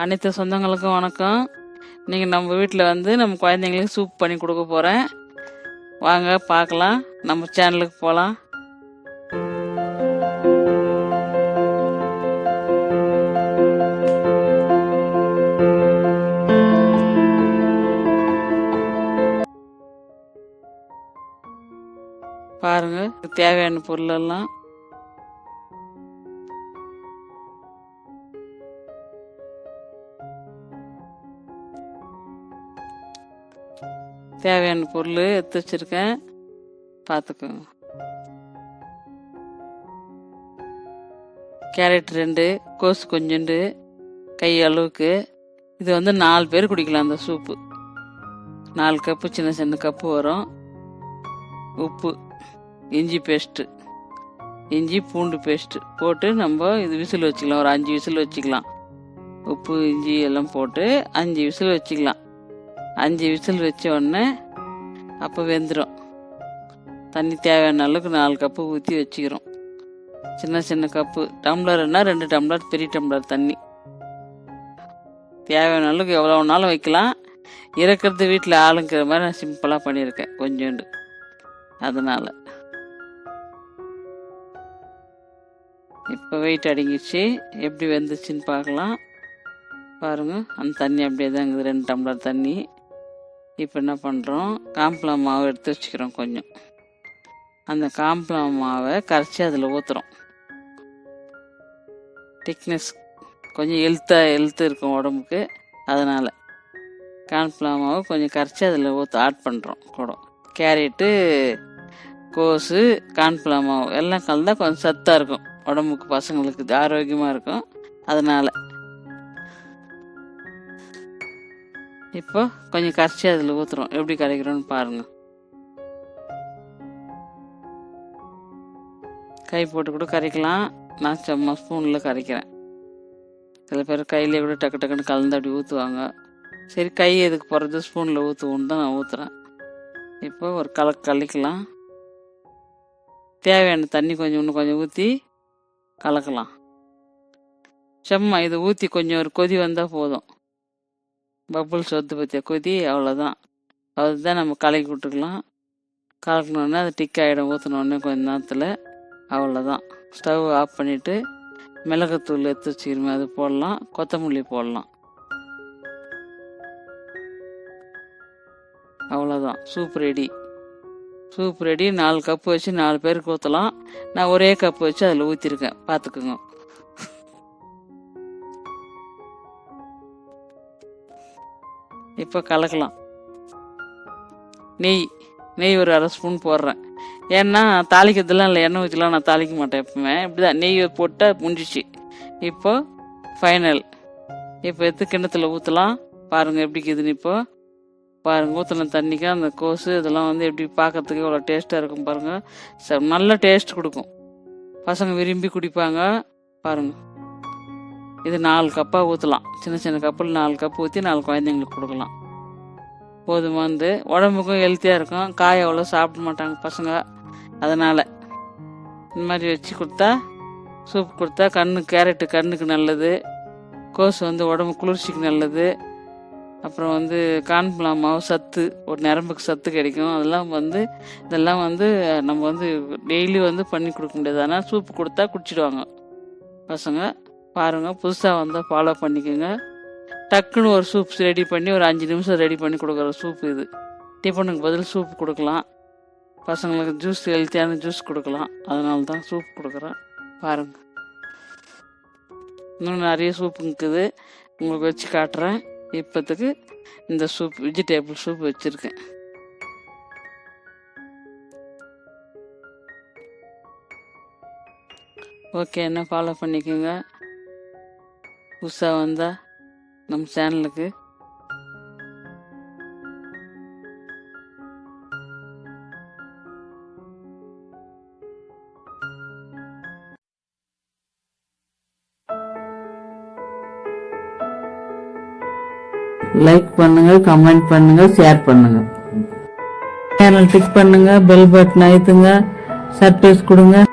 அனைத்து சொந்தங்களுக்கும் வணக்கம். நீங்கள் நம்ம வீட்டில் வந்து நம்ம குழந்தைங்களுக்கு சூப் பண்ணி கொடுக்க போகிறேன். வாங்க பார்க்கலாம். நம்ம சேனலுக்கு போகலாம். பாருங்க, தேவையான பொருளெல்லாம் தேவையான பொருள் எடுத்து வச்சிருக்கேன், பார்த்துக்கோங்க. கேரட் 2, கோஸ் கொஞ்சோண்டு, கை அளவுக்கு. இது வந்து 4 பேர் குடிக்கலாம். அந்த சூப்பு 4 கப்பு, சின்ன சின்ன கப்பு வரும். உப்பு, இஞ்சி பேஸ்ட்டு, இஞ்சி பூண்டு பேஸ்ட்டு போட்டு நம்ம இது விசில் வச்சுக்கலாம். ஒரு 5 விசில் வச்சுக்கலாம். உப்பு இஞ்சி எல்லாம் போட்டு 5 விசில் வச்சுக்கலாம். 5 விசில் வச்ச உடனே அப்போ வெந்துடும். தண்ணி தேவையான அளவுக்கு 4 கப்பு ஊற்றி வச்சுக்கிறோம். சின்ன சின்ன கப்பு, டம்ளர்னா 2 டம்ளர், பெரிய டம்ளர் தண்ணி. தேவையான அளவுக்கு எவ்வளோ வேணாலும் வைக்கலாம். இறக்கிறது வீட்டில் ஆளுங்கிற மாதிரி நான் சிம்பிளாக பண்ணியிருக்கேன் கொஞ்சோண்டு. அதனால் இப்போ வெயிட் அடங்கிச்சு. எப்படி வெந்துச்சுன்னு பார்க்கலாம். பாருங்கள், அந்த தண்ணி அப்படியே தான் இருக்குது, 2 டம்ளர் தண்ணி. இப்போ என்ன பண்ணுறோம், காம்ப்ளான் மாவு எடுத்து வச்சுக்கிறோம் கொஞ்சம். அந்த காம்ப்ளான் மாவை கரைச்சி அதில் ஊற்றுறோம். திக்னஸ் கொஞ்சம் எழுத்து இருக்கும் உடம்புக்கு, அதனால் காம்ப்ளான் மாவு கொஞ்சம் கரைச்சி அதில் ஆட் பண்ணுறோம். கூட கேரட்டு, கோஸு, கார்ன்ஃப்ளவர் மாவு எல்லாம் கலந்தால் கொஞ்சம் சத்தாக இருக்கும் உடம்புக்கு, பசங்களுக்கு ஆரோக்கியமாக இருக்கும். அதனால் இப்போ கொஞ்சம் கரைச்சி அதில் ஊற்றுறோம். எப்படி கரைக்கிறோன்னு பாருங்கள். கை போட்டு கூட கரைக்கலாம். நான் சும்மா ஸ்பூனில் கரைக்கிறேன். சில பேர் கையிலே கூட டக்கு டக்குன்னு கலந்து அப்படி ஊற்றுவாங்க. சரி, கை எதுக்கு போகிறது, ஸ்பூனில் ஊற்றுவோன்னு தான் நான் ஊற்றுறேன். இப்போ ஒரு கலக்கலாம். தேவையான தண்ணி இன்னும் கொஞ்சம் ஊற்றி கலக்கலாம். சும்மா இதை ஊற்றி கொஞ்சம் ஒரு கொதி வந்தால் போதும். பப்புள்ஸ் வந்து பற்றிய கொதி, அவ்வளோதான். அதுதான் நம்ம கலக்கி விட்டுக்கலாம். கலக்கணுன்னே அது டிக் ஆகிடும். ஊற்றினோடனே கொஞ்ச நேரத்தில் அவ்வளோதான். ஸ்டவ் ஆஃப் பண்ணிவிட்டு மிளகுத்தூள் எடுத்து வச்சுக்கிறோமே அது போடலாம். கொத்தமல்லி போடலாம். அவ்வளோதான், soup ready. Soup ready. 4 cup வச்சு 4 பேருக்கு ஊற்றலாம். நான் ஒரே கப்பு வச்சு அதில் ஊற்றிருக்கேன், பார்த்துக்குங்க. இப்போ கலக்கலாம். நெய் ஒரு 1/2 ஸ்பூன் போடுறேன். ஏன்னா தாளிக்கிறதுலாம் இல்லை, எண்ணெய் ஊற்றிலாம் நான் தாளிக்க மாட்டேன் எப்பவுமே. இப்படிதான் நெய் போட்டால் முடிஞ்சிச்சு. இப்போ ஃபைனல். இப்போ எடுத்து கிண்ணத்தில் ஊற்றலாம். பாருங்கள் எப்படி இருக்குதுன்னு. இப்போ பாருங்கள், ஊற்றின தண்ணிக்கு அந்த கோஸு இதெல்லாம் வந்து எப்படி பார்க்கறதுக்கு இவ்வளோ டேஸ்ட்டாக இருக்கும் பாருங்கள். நல்ல டேஸ்ட் கொடுக்கும், பசங்க விரும்பி குடிப்பாங்க. பாருங்கள், இது 4 கப்பாக ஊற்றலாம். சின்ன சின்ன கப்பில் 4 கப்பு ஊற்றி 4 குழந்தைங்களுக்கு கொடுக்கலாம். போதுமானது. உடம்புக்கும் ஹெல்த்தியாக இருக்கும். காய் அவ்வளோ சாப்பிட மாட்டாங்க பசங்க. அதனால் இந்த மாதிரி வச்சு கொடுத்தா, சூப் கொடுத்தா கேரட்டு கண்ணுக்கு நல்லது. கோஸ் வந்து உடம்பு குளிர்ச்சிக்கு நல்லது. அப்புறம் வந்து கார்ன்ஃப்ளவர் மாவு சத்து, ஒரு நரம்புக்கு சத்து கிடைக்கும். இதெல்லாம் வந்து நம்ம வந்து டெய்லி வந்து பண்ணி கொடுக்க முடியாது. ஆனால் சூப்பு கொடுத்தா குடிச்சிடுவாங்க பசங்க. பாருங்கள், புதுசாக வந்தால் ஃபாலோ பண்ணிக்கோங்க. டக்குன்னு ஒரு சூப் ரெடி பண்ணி ஒரு 5 நிமிஷம் ரெடி பண்ணி கொடுக்குற சூப் இது. டிஃபனுக்கு பதில் சூப் கொடுக்கலாம். பசங்களுக்கு ஜூஸ், ஹெல்த்தியான ஜூஸ் கொடுக்கலாம். அதனால தான் சூப் கொடுக்குறேன். பாருங்கள், இன்னும் நிறைய சூப் இருக்குது, உங்களுக்கு வச்சு காட்டுறேன். இப்போத்துக்கு இந்த சூப், வெஜிடேபிள் சூப் வச்சுருக்கேன். ஓகே, என்ன ஃபாலோ பண்ணிக்கோங்க. புதுசாக வந்தால் நம்ம சேனலுக்கு லைக் பண்ணுங்க, கமெண்ட் பண்ணுங்க, ஷேர் பண்ணுங்க. சேனல் கிளிக் பண்ணுங்க, பெல் பட்டன் அழுத்துங்க, சர்ப்ரைஸ் கொடுங்க.